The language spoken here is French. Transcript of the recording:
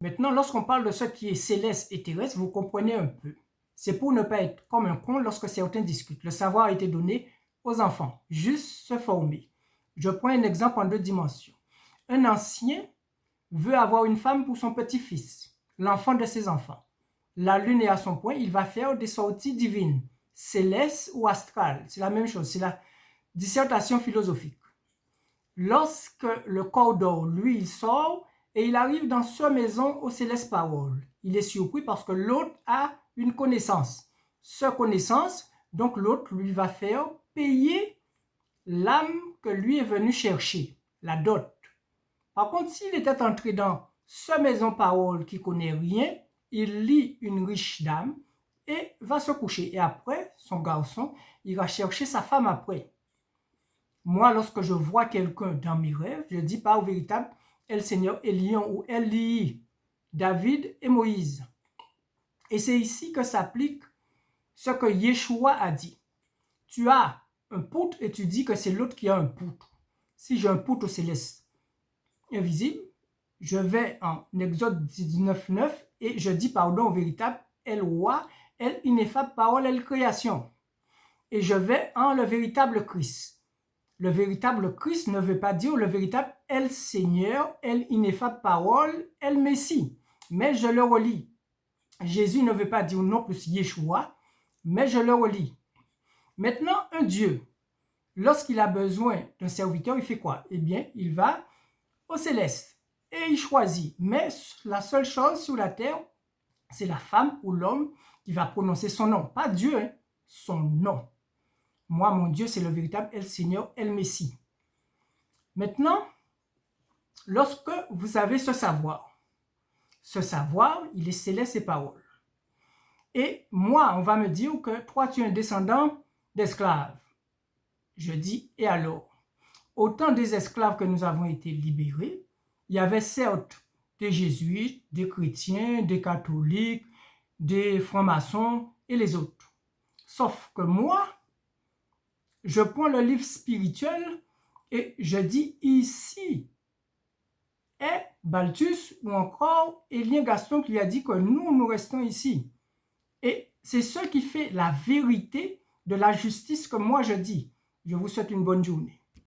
Maintenant, lorsqu'on parle de ce qui est céleste et terrestre, vous comprenez un peu. C'est pour ne pas être comme un con lorsque certains discutent. Le savoir a été donné aux enfants, juste se former. Je prends un exemple en 2 dimensions. Un ancien veut avoir une femme pour son petit-fils, l'enfant de ses enfants. La lune est à son point, il va faire des sorties divines, célestes ou astrales. C'est la même chose, c'est la dissertation philosophique. Lorsque le corps dort, lui, il sort et il arrive dans sa maison aux célestes paroles. Il est surpris parce que l'autre a une connaissance. Cette connaissance, donc l'autre lui va faire payer l'âme que lui est venu chercher, la dot. Par contre, s'il était entré dans sa maison parole qui connaît rien, il lit une riche dame et va se coucher. Et après, son garçon ira chercher sa femme après. Moi, lorsque je vois quelqu'un dans mes rêves, je dis pas au véritable El Seigneur Elion ou Eli, David et Moïse. Et c'est ici que s'applique ce que Yeshua a dit. Tu as un poutre et tu dis que c'est l'autre qui a un poutre. Si j'ai un poutre céleste invisible, je vais en Exode 19:9 et je dis pardon au véritable El Roi, El Ineffable Parole, El Création. Et je vais en le véritable Christ. Le véritable Christ ne veut pas dire le véritable El Seigneur, El Ineffable Parole, El Messie. Mais je le relis. Jésus ne veut pas dire non plus Yeshua, mais je le relis. Maintenant, un Dieu, lorsqu'il a besoin d'un serviteur, il fait quoi? Eh bien, il va au céleste et il choisit. Mais la seule chose sur la terre, c'est la femme ou l'homme qui va prononcer son nom. Pas Dieu, hein, son nom. Moi, mon Dieu, c'est le véritable El Seigneur, El Messie. Maintenant, lorsque vous avez ce savoir, il est céleste et parole. Et moi, on va me dire que toi, tu es un descendant d'esclaves. Je dis, et alors? Autant des esclaves que nous avons été libérés, il y avait certes des jésuites, des chrétiens, des catholiques, des francs-maçons et les autres. Sauf que moi, je prends le livre spirituel et je dis ici est Balthus ou encore Élien Gaston qui a dit que nous restons ici. Et c'est ce qui fait la vérité de la justice que moi je dis. Je vous souhaite une bonne journée.